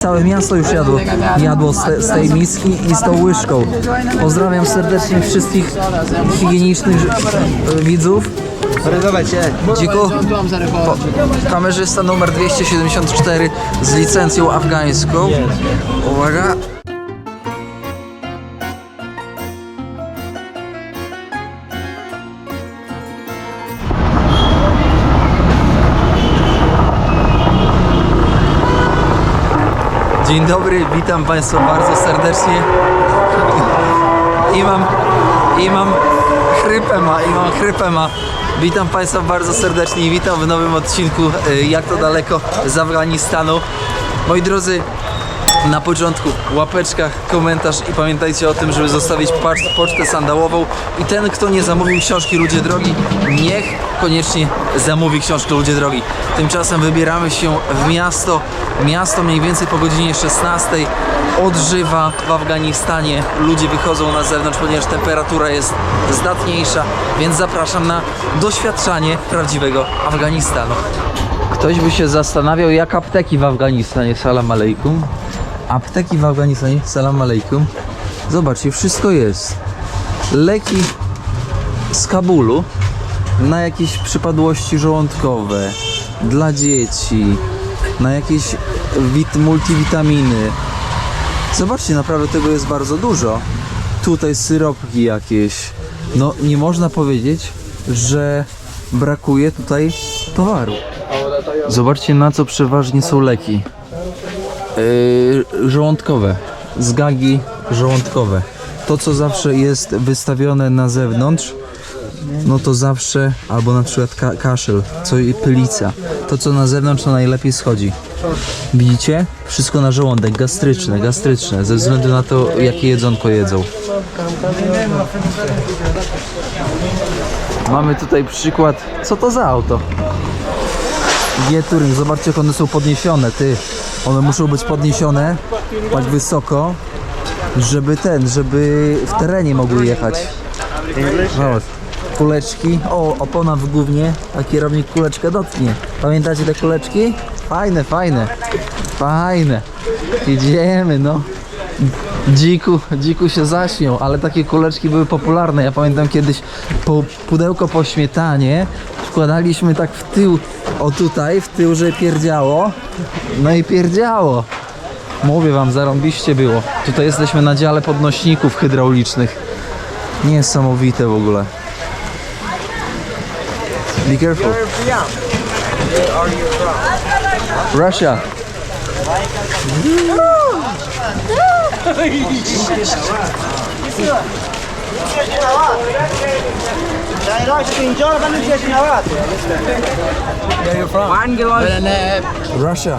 Całe miasto już jadło z tej miski i z tą łyżką. Pozdrawiam serdecznie wszystkich higienicznych widzów. Dziku, kamerzysta numer 274 z licencją afgańską. Uwaga. Dzień dobry, witam Państwa bardzo serdecznie. I mam chrypę ma. Witam Państwa bardzo serdecznie i witam w nowym odcinku Jak to daleko z Afganistanu. Moi drodzy, na początku łapeczka, komentarz i pamiętajcie o tym, żeby zostawić pocztę sandałową. I ten, kto nie zamówił książki Ludzie Drogi, niech koniecznie zamówi książkę Ludzie Drogi. Tymczasem wybieramy się w miasto. Miasto mniej więcej po godzinie 16 odżywa w Afganistanie. Ludzie wychodzą na zewnątrz, ponieważ temperatura jest zdatniejsza, więc zapraszam na doświadczanie prawdziwego Afganistanu. Ktoś by się zastanawiał, jak apteki w Afganistanie. Salam alejkum. Apteki w Afganistanie. Salam alejkum. Zobaczcie, wszystko jest. Leki z Kabulu na jakieś przypadłości żołądkowe, dla dzieci, na jakieś multivitaminy. Zobaczcie, naprawdę tego jest bardzo dużo. Tutaj syropki jakieś. No nie można powiedzieć, że brakuje tutaj towaru. Zobaczcie, na co przeważnie są leki. Żołądkowe. Zgagi żołądkowe. To, co zawsze jest wystawione na zewnątrz, no to zawsze, albo na przykład kaszel, co i pylica. To, co na zewnątrz, to najlepiej schodzi. Widzicie? Wszystko na żołądek, gastryczne, ze względu na to, jakie jedzonko jedzą. Mamy tutaj przykład, co to za auto? G-Touring, zobaczcie, jak one są podniesione, One muszą być podniesione tak wysoko, żeby w terenie mogły jechać. Zobacz. Kuleczki, opona w gównie, a kierownik kuleczkę dotknie. Pamiętacie te kuleczki? Fajne. Idziemy, no. Dziku się zaśmiał, ale takie kuleczki były popularne. Ja pamiętam kiedyś pudełko po śmietanie wkładaliśmy tak w tył, tutaj w tył, że pierdziało. No i pierdziało. Mówię wam, zarąbiście było. Tutaj jesteśmy na dziale podnośników hydraulicznych. Niesamowite w ogóle. Be careful. Where are you from? Russia. Where are you from? Russia.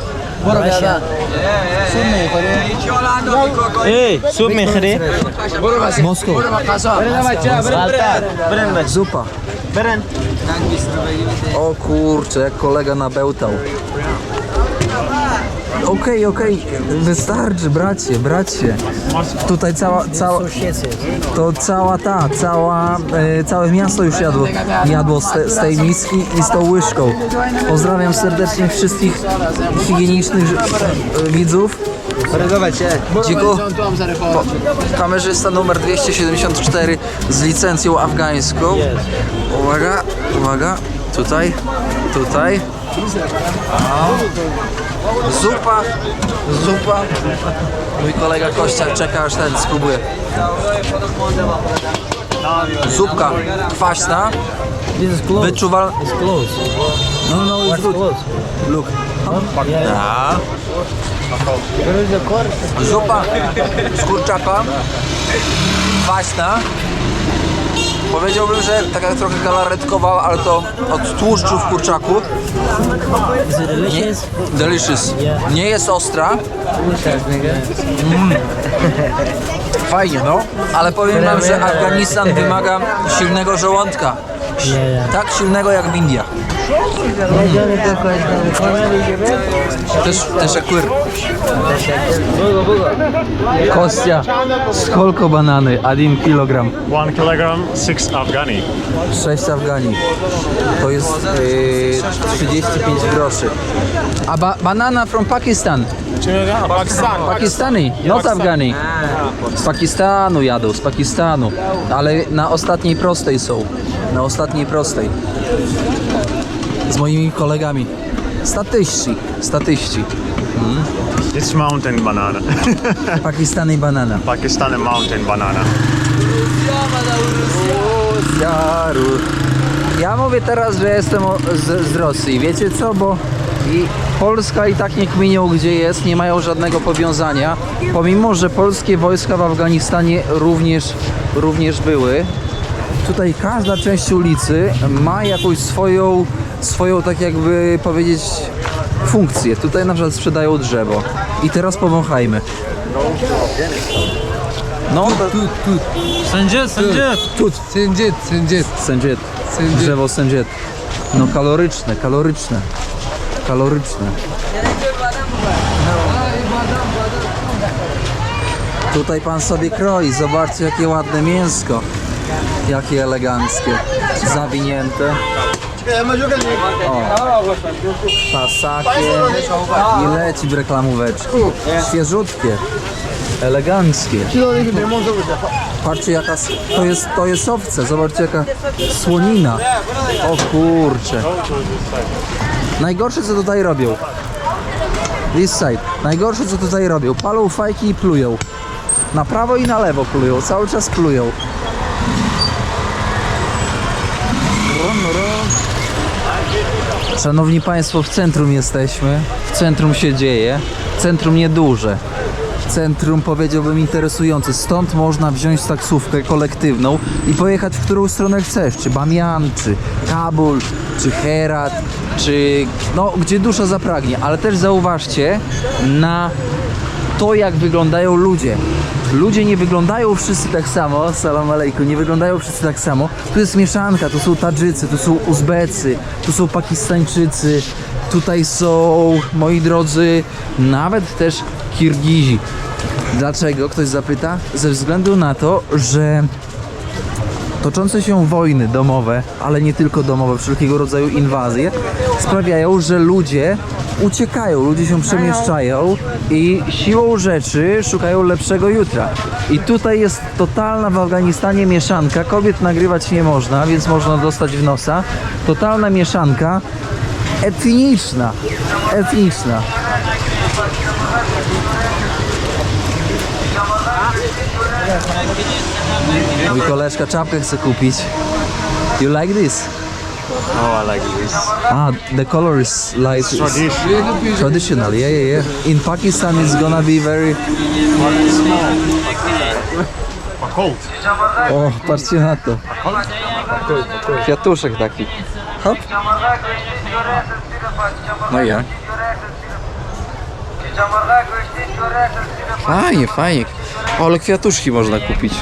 Moscow. Zupa. O kurczę, jak kolega nabełtał. Okej, wystarczy, bracie. Tutaj całe miasto już jadło z tej miski i z tą łyżką. Pozdrawiam serdecznie wszystkich higienicznych widzów. Dziku, kamerzysta numer 274 z licencją afgańską. Uwaga, tutaj. Zupa. Mój kolega Kościak czeka, aż ten spróbuje. Zupka kwaśna. Wyczuwalna. No, it's good. Look. Zupa z kurczaka. Kwaśna. Powiedziałbym, że taka trochę galaretkowa, ale to od tłuszczu w kurczaku. Delicious. Nie jest ostra. Fajnie, no. Ale powiem wam, że Afganistan wymaga silnego żołądka. Tak silnego jak w Indiach. Też jak płyr. Kostya, сколько бананы? 1 kilogram. 1 kilogram, 6 Afghani. 6 Afghani. To jest 35 groszy. A banana from Pakistan? Pakistan. Pakistani, not Afgani. Z Pakistanu jadą, z Pakistanu. Ale na ostatniej prostej są. Na ostatniej prostej. Z moimi kolegami. Statyści. It's mountain banana. Pakistani banana. Pakistan mountain banana. Ja mówię teraz, że jestem z Rosji. Wiecie co? Bo i Polska i tak nie kminią gdzie jest, nie mają żadnego powiązania. Pomimo, że polskie wojska w Afganistanie również były. Tutaj każda część ulicy ma jakąś swoją tak jakby powiedzieć funkcję. Tutaj na przykład sprzedają drzewo. I teraz powąchajmy. No, Sędziet. Drzewo sędziet. No kaloryczne. Tutaj pan sobie kroi. Zobaczcie jakie ładne mięsko. Jakie eleganckie. Zawinięte. O, tasakiem. I leci w reklamóweczki. Świeżutkie. Eleganckie. Patrzcie jaka to jest owce. Zobaczcie jaka słonina. O kurcze. Najgorsze co tutaj robią. This side. Najgorsze co tutaj robią. Palą fajki i plują. Na prawo i na lewo plują. Cały czas plują. Szanowni Państwo, w centrum jesteśmy. W centrum się dzieje. Centrum nieduże. Centrum powiedziałbym interesujące. Stąd można wziąć taksówkę kolektywną i pojechać w którą stronę chcesz. Czy Bamian, czy Kabul, czy Herat, czy no gdzie dusza zapragnie. Ale też zauważcie na to jak wyglądają ludzie. Ludzie nie wyglądają wszyscy tak samo. Salam alejkum. Nie wyglądają wszyscy tak samo. Tu jest mieszanka. Tu są Tadżycy, tu są Uzbecy, tu są Pakistańczycy. Tutaj są, moi drodzy, nawet też Kirgizi. Dlaczego? Ktoś zapyta? Ze względu na to, że toczące się wojny domowe, ale nie tylko domowe, wszelkiego rodzaju inwazje sprawiają, że ludzie uciekają, ludzie się przemieszczają i siłą rzeczy szukają lepszego jutra. I tutaj jest totalna w Afganistanie mieszanka. Kobiet nagrywać nie można, więc można dostać w nosa. Totalna mieszanka etniczna. Mój koleżka czapkę chce kupić. You like this? Oh, I like this. Ah, the color is like traditional. Yeah. In Pakistan it's gonna be very Cold. O, patrzcie na to. Kwiatuszek taki. Hop. No i jak? Fajnie. O, ale kwiatuszki można kupić.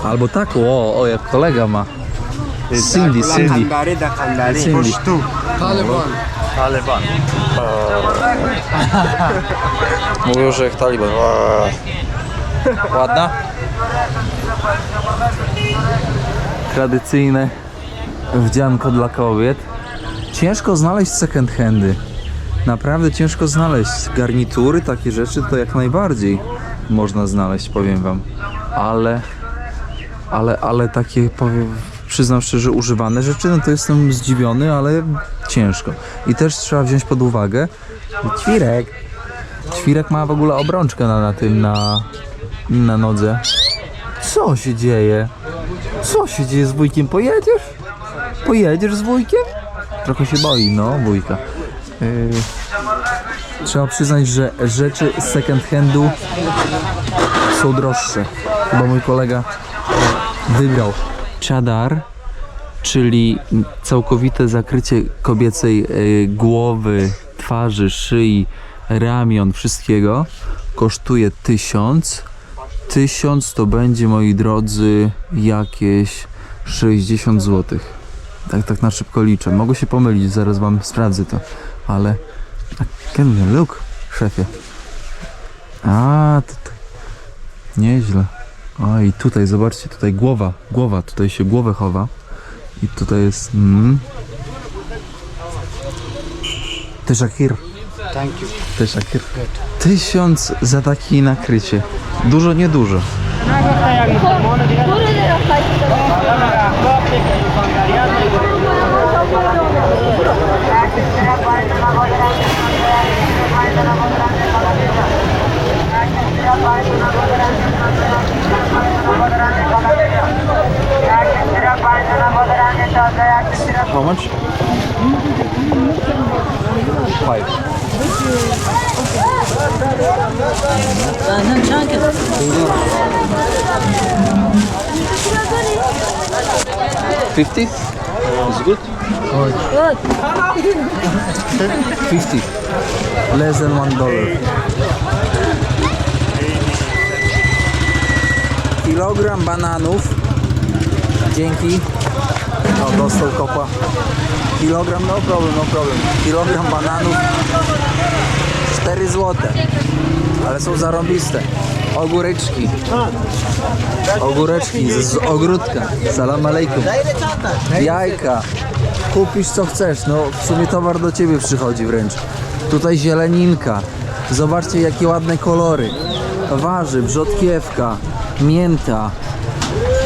Albo tak, o jak kolega ma. Cindy. Taliban. Mówią, że jak Taliban. Ładna? Tradycyjne wdzianko dla kobiet. Ciężko znaleźć second handy. Naprawdę ciężko znaleźć. Garnitury, takie rzeczy to jak najbardziej można znaleźć, powiem wam. Ale takie, powiem, przyznam szczerze, używane rzeczy, no to jestem zdziwiony, ale ciężko. I też trzeba wziąć pod uwagę Ćwirek ma w ogóle obrączkę na nodze. Co się dzieje? Z wujkiem? Pojedziesz z wujkiem? Trochę się boi, no, wujka. Trzeba przyznać, że rzeczy z second handu są droższe. Chyba mój kolega wybrał czadar, czyli całkowite zakrycie kobiecej głowy, twarzy, szyi, ramion, wszystkiego. Kosztuje 1000. 1000 to będzie, moi drodzy, jakieś 60 zł. Tak na szybko liczę. Mogę się pomylić, zaraz wam sprawdzę to. Ale... Look, szefie. A, tutaj. Nieźle. O, i tutaj, zobaczcie, tutaj głowa. Tutaj się głowę chowa. I tutaj jest... Teżakir. Thank you. Ty Shakir. 1000 za takie nakrycie. Dużo, niedużo. How much? 5. $50? Is good? Good. 50. Less than $1. Kilogram bananów. Dzięki. No, dostał kopa. Kilogram, no problem. Kilogram bananów. 4 złote. Ale są zarąbiste. Ogóreczki. Ogóreczki z ogródka. Salam alejkum. Jajka. Kupisz co chcesz. No w sumie towar do ciebie przychodzi wręcz. Tutaj zieleninka. Zobaczcie jakie ładne kolory. Warzyw, rzodkiewka, mięta.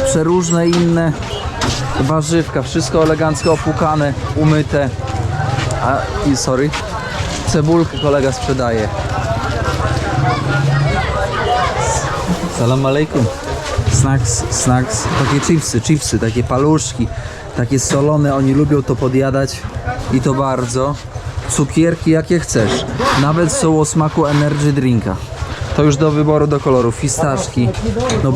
Przeróżne inne warzywka. Wszystko elegancko opłukane, umyte. Sorry. Cebulkę kolega sprzedaje. Salam alejkum. Snacks. Takie chipsy, takie paluszki. Takie solone, oni lubią to podjadać. I to bardzo. Cukierki jakie chcesz. Nawet są o smaku energy drinka. To już do wyboru, do koloru. Fistaszki. No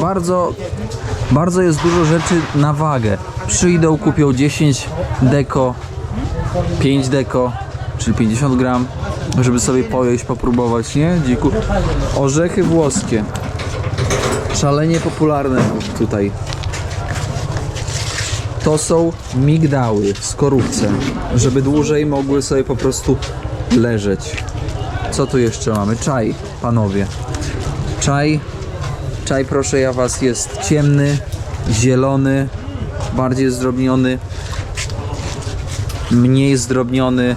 bardzo jest dużo rzeczy na wagę. Przyjdą, kupią 10 deko, 5 deko, czyli 50 gram, żeby sobie pojeść, popróbować, nie? Dziku. Orzechy włoskie. Szalenie popularne tutaj. To są migdały w skorupce, żeby dłużej mogły sobie po prostu leżeć. Co tu jeszcze mamy? Czaj, panowie. Czaj, proszę ja was, jest ciemny, zielony, bardziej zdrobniony, mniej zdrobniony.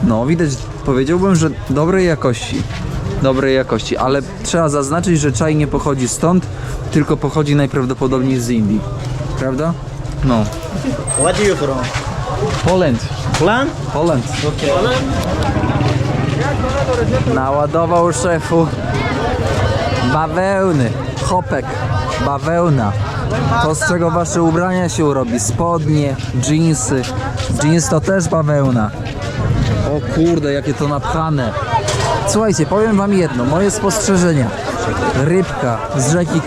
No, widać, powiedziałbym, że dobrej jakości, ale trzeba zaznaczyć, że czaj nie pochodzi stąd, tylko pochodzi najprawdopodobniej z Indii. Prawda? No. Where are you from? Poland. Poland? Okay. Naładował szefu bawełny, chopek, bawełna. To z czego wasze ubrania się robi, spodnie, dżinsy. Dżins to też bawełna. O kurde, jakie to napchane. Słuchajcie, powiem wam jedno, moje spostrzeżenia. Rybka z rzeki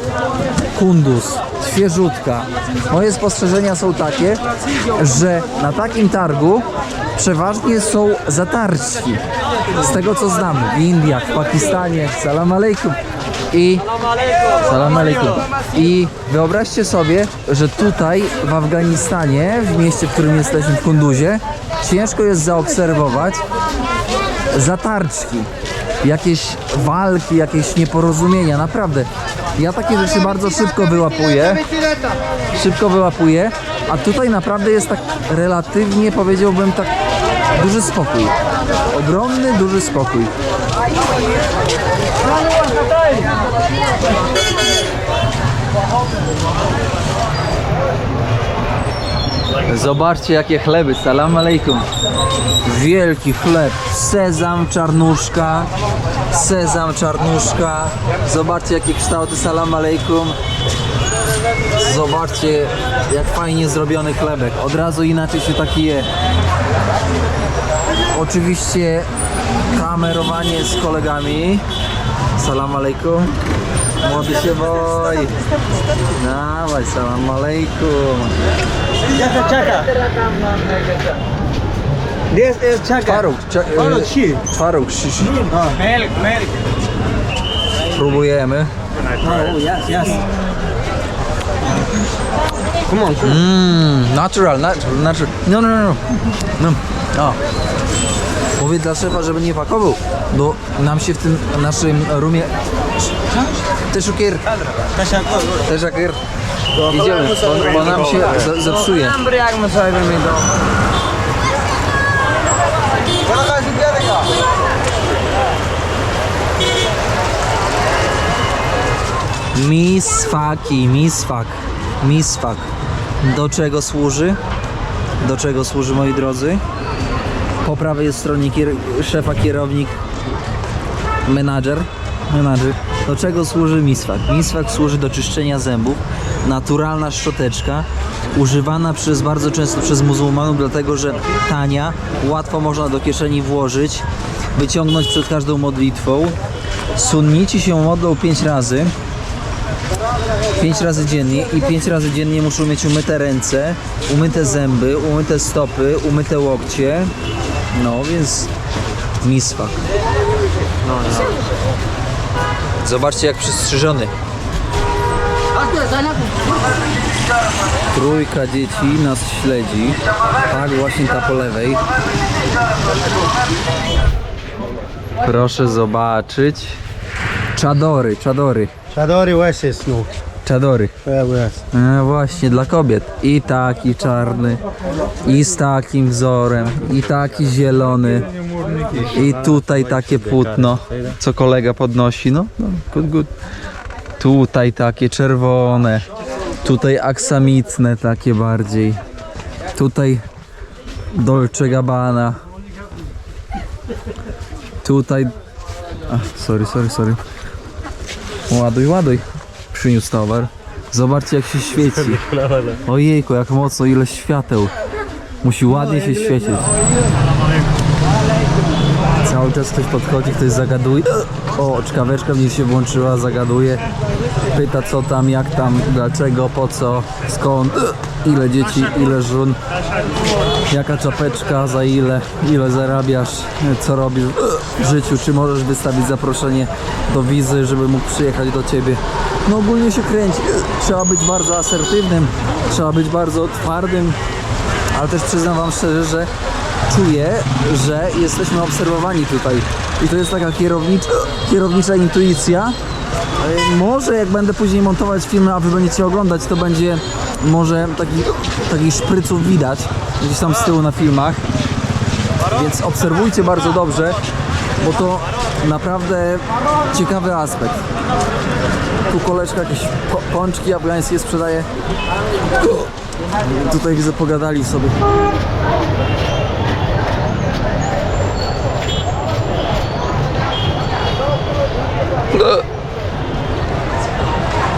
Kunduz, świeżutka. Moje spostrzeżenia są takie, że na takim targu przeważnie są zatarci. Z tego co znam, w Indiach, w Pakistanie, salam alejkum. Salam alejkum. I wyobraźcie sobie, że tutaj w Afganistanie, w mieście, w którym jesteśmy, w Kunduzie, ciężko jest zaobserwować zatarczki, jakieś walki, jakieś nieporozumienia, naprawdę. Ja takie rzeczy bardzo szybko wyłapuję, a tutaj naprawdę jest tak relatywnie, powiedziałbym, tak duży spokój. Ogromny, duży spokój. Zobaczcie jakie chleby, salam alejkum. Wielki chleb, sezam, czarnuszka. Zobaczcie jakie kształty, salam alejkum. Zobaczcie jak fajnie zrobiony chlebek. Od razu inaczej się taki je. Oczywiście kamerowanie z kolegami. Salam alejkum. Młody się boi. Dawaj, salam alejkum. Chaka. This is chaka. Faruk, shishi. Próbujemy. Yes. Come on. Natural. No. O. Mówię dla szefa, żeby nie pakował, bo nam się w tym naszym roomie... Te szukir. Idziemy, bo nam się zepsuje. Misfak. Do czego służy? Do czego służy, moi drodzy? Po prawej stronie szefa kierownik, menadżer. Do czego służy miswak? Miswak służy do czyszczenia zębów. Naturalna szczoteczka, używana bardzo często przez muzułmanów, dlatego że tania, łatwo można do kieszeni włożyć, wyciągnąć przed każdą modlitwą. Sunnici się modlą 5 razy. 5 razy dziennie i 5 razy dziennie muszą mieć umyte ręce, umyte zęby, umyte stopy, umyte łokcie. No więc miswak. Zobaczcie, jak przystrzyżony. Trójka dzieci nas śledzi. Tak, właśnie ta po lewej. Proszę zobaczyć. Czadory. Chadori West no. Czadory. West. Właśnie, dla kobiet. I taki czarny, i z takim wzorem, i taki zielony, i tutaj takie płótno, co kolega podnosi. No, good. Tutaj takie czerwone, tutaj aksamitne takie bardziej, tutaj Dolce Gabbana, tutaj... Sorry. Ładuj. Przyniósł towar. Zobaczcie, jak się świeci. Ojejku, jak mocno, ile świateł. Musi ładnie się świecić. Cały czas ktoś podchodzi, ktoś zagaduje. O, czkaweczka mnie się włączyła, zagaduje. Pyta, co tam, jak tam, dlaczego, po co, skąd, ile dzieci, ile żon, jaka czapeczka, za ile zarabiasz, co robisz w życiu, czy możesz wystawić zaproszenie do wizy, żeby mógł przyjechać do ciebie. No ogólnie się kręci. Trzeba być bardzo asertywnym, trzeba być bardzo twardym, ale też przyznam wam szczerze, że czuję, że jesteśmy obserwowani tutaj i to jest taka kierownicza intuicja. Może jak będę później montować filmy, a wy będziecie oglądać, to będzie może takich szpryców widać gdzieś tam z tyłu na filmach, więc obserwujcie bardzo dobrze, bo to naprawdę ciekawy aspekt. Tu koleżka jakieś pączki afgańskie sprzedaje. Tutaj widzę, pogadali sobie.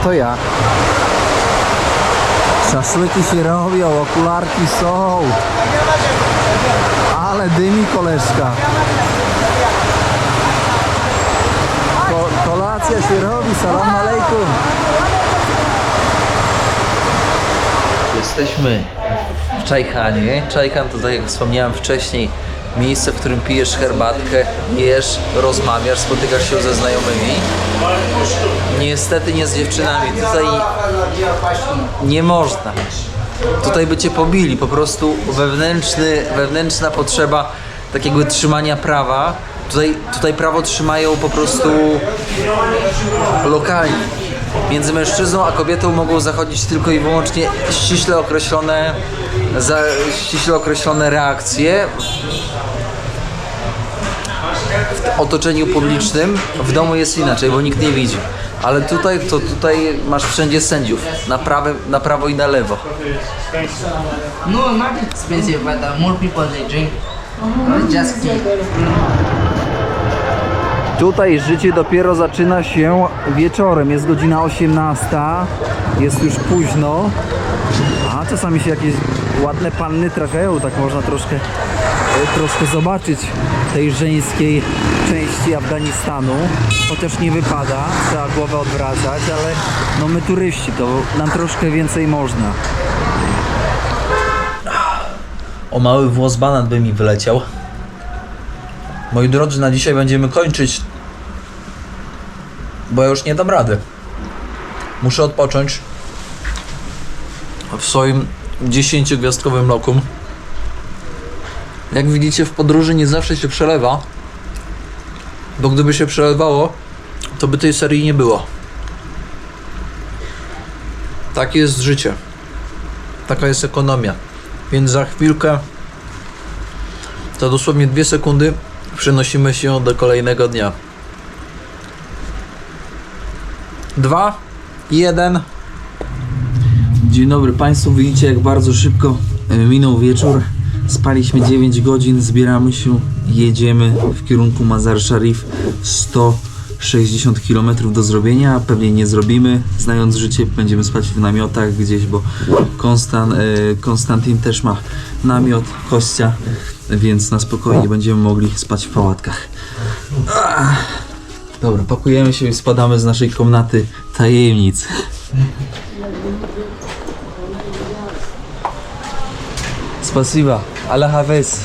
To ja. Szaszłyki się robią, okularki są. Ale dymi, koleżka. Kolacja się robi, salam alejkum. Jesteśmy w Czajchanie. Czajchan to, tak jak wspomniałem wcześniej, miejsce, w którym pijesz herbatkę, jesz, rozmawiasz, spotykasz się ze znajomymi. Niestety nie z dziewczynami. Tutaj nie można. Tutaj by cię pobili. Po prostu wewnętrzna potrzeba takiego trzymania prawa. Tutaj prawo trzymają po prostu lokalni. Między mężczyzną a kobietą mogą zachodzić tylko i wyłącznie ściśle określone reakcje w otoczeniu publicznym. W domu jest inaczej, bo nikt nie widzi. Ale tutaj masz wszędzie sędziów, na prawo i na lewo. No, not expensive, but more people they drink. Just keep. Tutaj życie dopiero zaczyna się wieczorem, jest godzina 18, jest już późno, a czasami się jakieś ładne panny trafiają, tak można troszkę zobaczyć tej żeńskiej części Afganistanu, chociaż nie wypada, trzeba głowę odwracać, ale no my turyści, to nam troszkę więcej można. O mały włos banan by mi wyleciał. Moi drodzy, na dzisiaj będziemy kończyć, bo ja już nie dam rady. Muszę odpocząć w swoim 10-gwiazdkowym lokum. Jak widzicie, w podróży nie zawsze się przelewa, bo gdyby się przelewało, to by tej serii nie było. Takie jest życie. Taka jest ekonomia. Więc za chwilkę, za dosłownie 2 sekundy, przenosimy się do kolejnego dnia. 2, 1. Dzień dobry Państwu, widzicie jak bardzo szybko minął wieczór. Spaliśmy 9 godzin, zbieramy się, jedziemy w kierunku Mazar Sharif. 160 km do zrobienia, pewnie nie zrobimy. Znając życie, będziemy spać w namiotach gdzieś, bo Konstantin też ma namiot, Kostia, więc na spokojnie będziemy mogli spać w pałatkach. Dobra, pakujemy się i spadamy z naszej komnaty tajemnic. Spasiba, Allah Hafiz.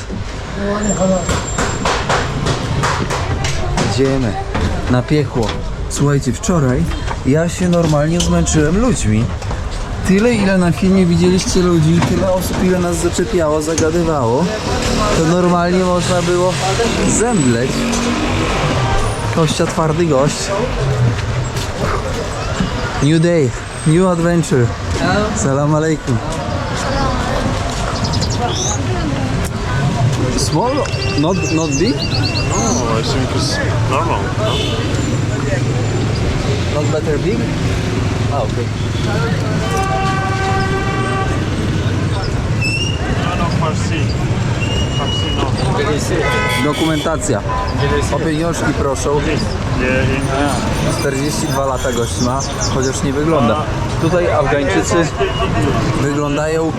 Idziemy na piekło. Słuchajcie, wczoraj ja się normalnie zmęczyłem ludźmi. Tyle ile na filmie widzieliście ludzi, tyle osób ile nas zaczepiało, zagadywało, to normalnie można było zemdleć. Kościa twardy gość. New day, new adventure. Salam alaikum. Small? Not big? No, I think it's normal. No? Not better big? Ah, okay. No, Farsi. Farsi, no. Dokumentacja. O pieniążki proszę. Yeah, English. 42 lata gość ma, chociaż nie wygląda. Tutaj Afgańczycy wyglądają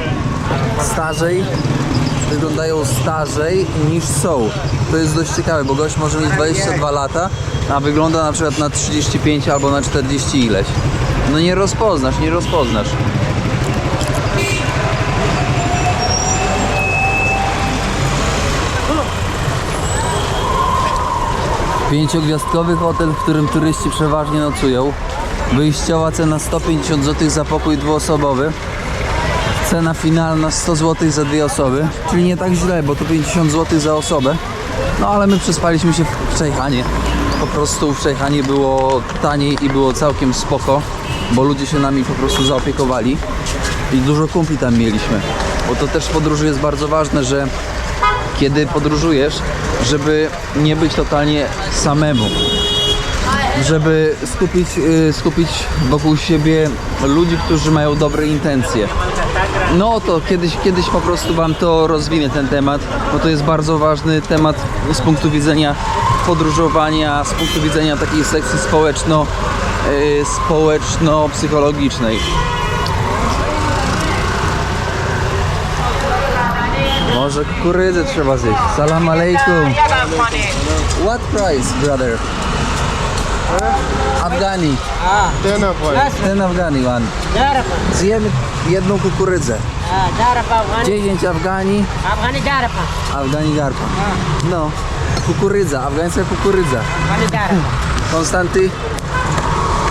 starzej niż są. To jest dość ciekawe, bo gość może mieć 22 lata, a wygląda na przykład na 35 albo na 40 ileś. No nie rozpoznasz. Pięciogwiazdkowy hotel, w którym turyści przeważnie nocują. Wyjściowa cena 150 zł za pokój dwuosobowy. Cena finalna 100 zł za 2 osoby. Czyli nie tak źle, bo to 50 zł za osobę. No ale my przespaliśmy się w Czejhanie. Po prostu w Czejhanie było taniej i było całkiem spoko, bo ludzie się nami po prostu zaopiekowali. I dużo kumpli tam mieliśmy. Bo to też w podróży jest bardzo ważne, że kiedy podróżujesz, żeby nie być totalnie samemu, żeby skupić wokół siebie ludzi, którzy mają dobre intencje. No to kiedyś po prostu wam to rozwinę ten temat, bo to jest bardzo ważny temat z punktu widzenia podróżowania, z punktu widzenia takiej sekcji społeczno-psychologicznej. Może kukurydzę trzeba zjeść. Salam alaikum. What price, brother? Afghani. 10 Afghani, one. Zjemy jedną kukurydzę. 10 Afghani. Afghani garpa. No, kukurydza, afgańska kukurydza. Konstanty,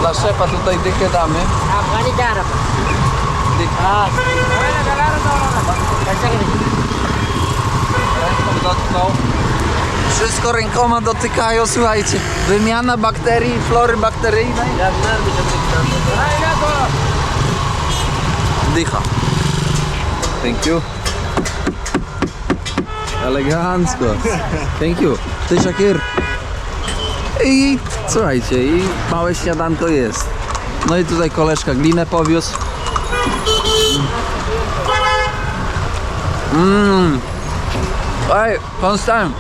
dla szefa tutaj dychę damy. Ręką dotknął. Wszystko rękoma dotykają, słuchajcie. Wymiana bakterii, flory bakteryjnej. Dycha. Thank you. Elegancko. Thank you. Ty Shakir. I słuchajcie, i małe śniadanko jest. No i tutaj koleżka glinę powiózł. Ej, Konstant,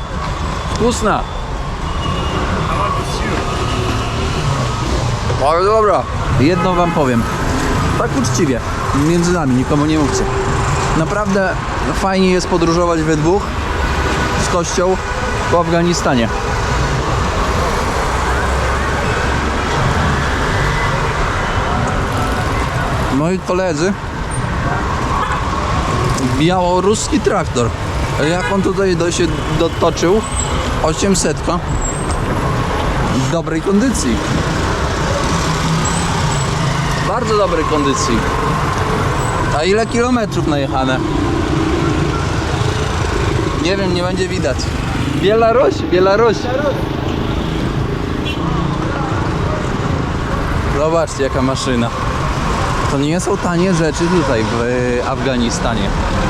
wkusna. Ale dobra. Jedno wam powiem. Tak uczciwie. Między nami, nikomu nie mówcie. Naprawdę fajnie jest podróżować we dwóch z Kością po Afganistanie. Moi koledzy, białoruski traktor. Jak on tutaj się dotoczył? 800 w dobrej kondycji. Bardzo dobrej kondycji. A ile kilometrów najechane? Nie wiem, nie będzie widać. Białoruś. Zobaczcie jaka maszyna. To nie są tanie rzeczy tutaj w Afganistanie.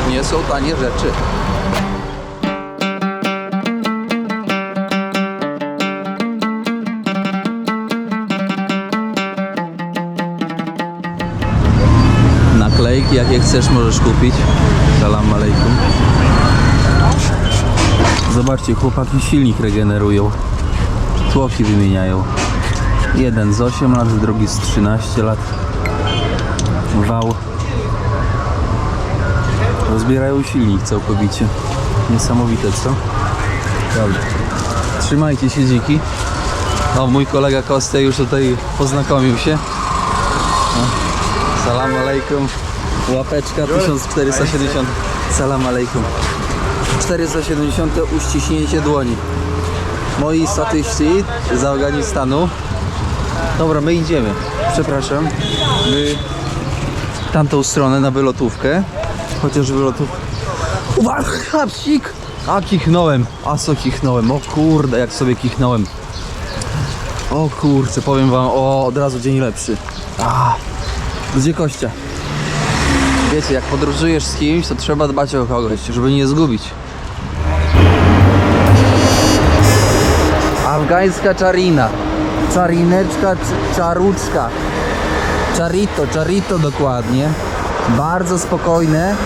Nie są tanie rzeczy. silniki jakie chcesz możesz kupić. Salam alejkum. Zobaczcie, chłopaki silnik regenerują. Tłoki wymieniają. Jeden z 8 lat, drugi z 13 lat. Wał. Rozbierają silnik całkowicie. Niesamowite, co? Dobra. Trzymajcie się, dziki. O, mój kolega Kostia już tutaj poznakomił się. Salam alejkum. Łapeczka 1470. Salam alejkum. 470 uściśnięcie dłoni. Moi statyści z Afganistanu. Dobra, my idziemy. Przepraszam. My tamtą stronę na wylotówkę. Chociaż wylotówka. Uwaga, psik! A kichnąłem. A co kichnąłem? O kurde, jak sobie kichnąłem. O kurczę, powiem wam, od razu dzień lepszy. Gdzie Kościa? Wiecie, jak podróżujesz z kimś, to trzeba dbać o kogoś, żeby nie zgubić. Afgańska czarina. Czarineczka, czaruczka. Czarito dokładnie. Bardzo spokojne.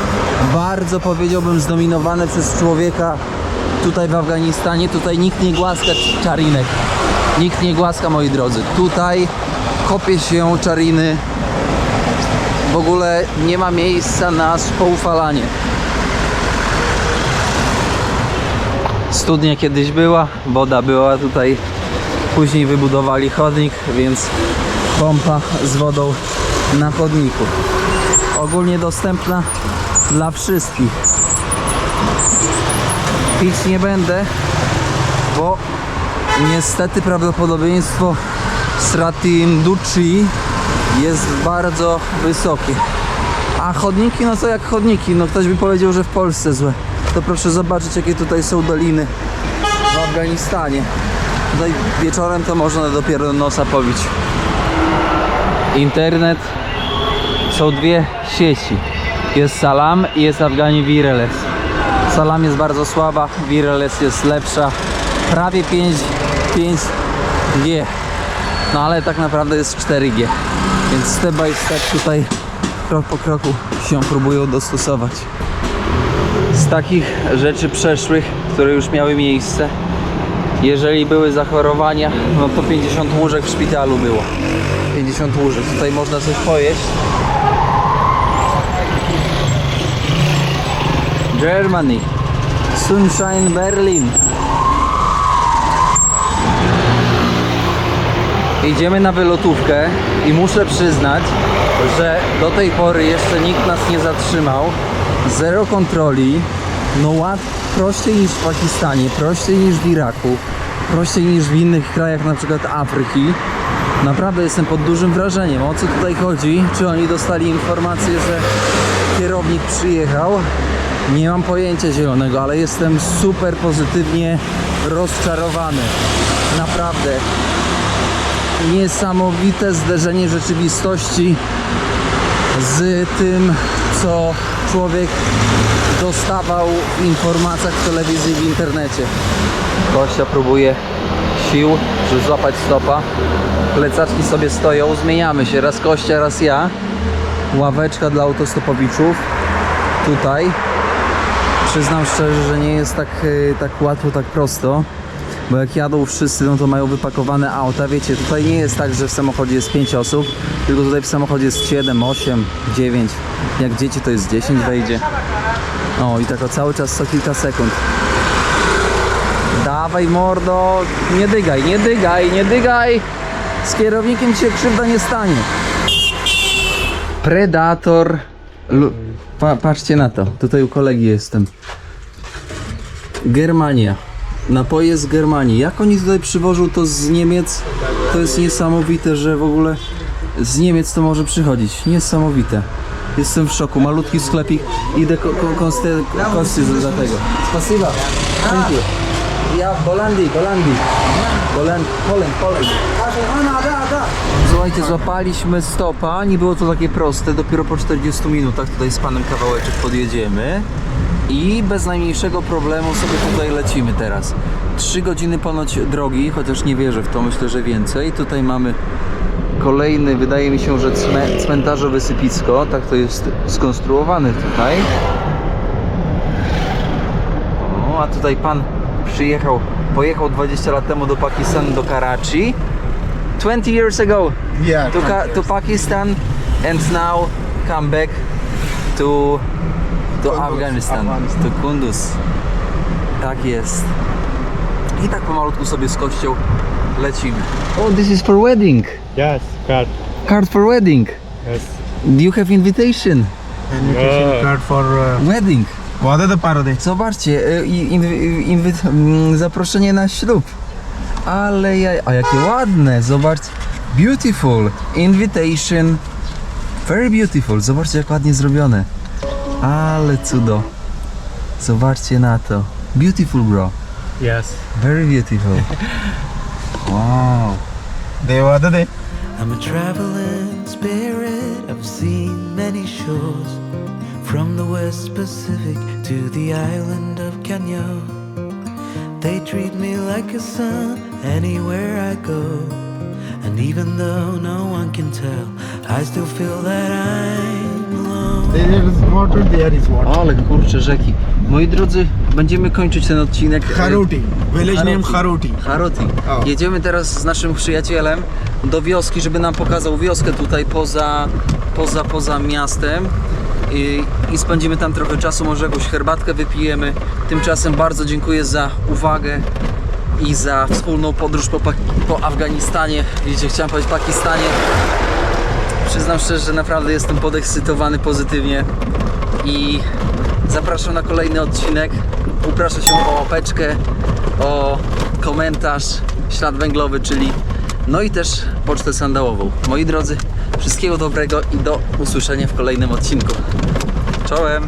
Bardzo, powiedziałbym, zdominowane przez człowieka tutaj w Afganistanie. Tutaj nikt nie głaska czarinek. Nikt nie głaska, moi drodzy. Tutaj kopie się czariny. W ogóle nie ma miejsca na spoufalanie. Studnia kiedyś była, woda była tutaj. Później wybudowali chodnik, więc pompa z wodą na chodniku. Ogólnie dostępna dla wszystkich. Pić nie będę, bo niestety prawdopodobieństwo straty inducii jest bardzo wysokie. A chodniki, no co jak chodniki? No ktoś by powiedział, że w Polsce złe. To proszę zobaczyć, jakie tutaj są doliny w Afganistanie. Tutaj wieczorem to można dopiero nosa pobić. Internet. Są dwie sieci. Jest Salam i jest Afghani Wireless. Salam jest bardzo słaba, Wireless jest lepsza. Prawie 5G. No ale tak naprawdę jest 4G. Więc step by step tutaj krok po kroku się próbują dostosować. Z takich rzeczy przeszłych, które już miały miejsce, jeżeli były zachorowania, no to 50 łóżek w szpitalu było. 50 łóżek. Tutaj można coś pojeść. Germany. Sunshine Berlin. Idziemy na wylotówkę i muszę przyznać, że do tej pory jeszcze nikt nas nie zatrzymał. Zero kontroli. No prościej niż w Pakistanie, prościej niż w Iraku, prościej niż w innych krajach, na przykład Afryki. Naprawdę jestem pod dużym wrażeniem. O co tutaj chodzi? Czy oni dostali informację, że kierownik przyjechał? Nie mam pojęcia zielonego, ale jestem super pozytywnie rozczarowany. Naprawdę. Niesamowite zderzenie rzeczywistości z tym, co człowiek dostawał w informacjach w telewizji, w internecie. Kościa próbuje sił, żeby złapać stopa. Plecaczki sobie stoją, zmieniamy się. Raz Kościa, raz ja. Ławeczka dla autostopowiczów. Tutaj. Przyznam szczerze, że nie jest tak łatwo, tak prosto. Bo jak jadą wszyscy, no to mają wypakowane auta. Wiecie, tutaj nie jest tak, że w samochodzie jest 5 osób, tylko tutaj w samochodzie jest 7, 8, 9. Jak dzieci to jest 10 wejdzie. O, i tak o cały czas co kilka sekund. Dawaj mordo, nie dygaj, nie dygaj, nie dygaj. Z kierownikiem ci się krzywda nie stanie. Predator. Patrzcie na to, tutaj u kolegi jestem. Germania. Napoje z Germanii. Jak oni tutaj przywożą to z Niemiec? To jest niesamowite, że w ogóle z Niemiec to może przychodzić. Niesamowite. Jestem w szoku. Malutki sklepik. Idę kosty za tego. Spasiba. Thank you. Ja Holandii. Poland. Słuchajcie, złapaliśmy stopa. Nie było to takie proste. Dopiero po 40 minutach tutaj z panem kawałeczek podjedziemy. I bez najmniejszego problemu sobie tutaj lecimy teraz. 3 godziny ponoć drogi, chociaż nie wierzę w to, myślę, że więcej. Tutaj mamy kolejny, wydaje mi się, że cmentarze wysypisko, tak to jest skonstruowane tutaj. O, a tutaj pan pojechał 20 lat temu do Pakistanu, do Karachi. 20 years ago Yeah. to Pakistan and now come back to Afghanistan, to Kunduz. Tak jest. I tak pomalutku sobie z kością lecimy. Oh, this is for wedding. Yes, card. Card for wedding. Yes. Do you have invitation? Invitation card for Wedding. Wada parody. Zobaczcie, zaproszenie na ślub. Ale a jakie ładne, zobaczcie. Beautiful. Invitation. Very beautiful. Zobaczcie, jak ładnie zrobione. Ale cudo. Zobaczcie na to. Beautiful, bro. Yes. Very beautiful. Wow. Devada. I'm a traveling spirit, I've seen many shores, from the West Pacific to the island of Kenya. They treat me like a son anywhere I go, and even though no one can tell, I still feel that I'm alone. There is water, there is water. Ale kurcze rzeki. Moi drodzy, będziemy kończyć ten odcinek. Haruti. Village name Haruti. Haruti. O. Jedziemy teraz z naszym przyjacielem do wioski, żeby nam pokazał wioskę tutaj poza miastem. I spędzimy tam trochę czasu, może jakąś herbatkę wypijemy. Tymczasem bardzo dziękuję za uwagę i za wspólną podróż po Afganistanie. Widzicie, chciałem powiedzieć Pakistanie. Przyznam szczerze, że naprawdę jestem podekscytowany pozytywnie i zapraszam na kolejny odcinek. Uproszę się o łapeczkę, o komentarz, ślad węglowy, czyli no i też pocztę sandałową. Moi drodzy, wszystkiego dobrego i do usłyszenia w kolejnym odcinku. Czołem!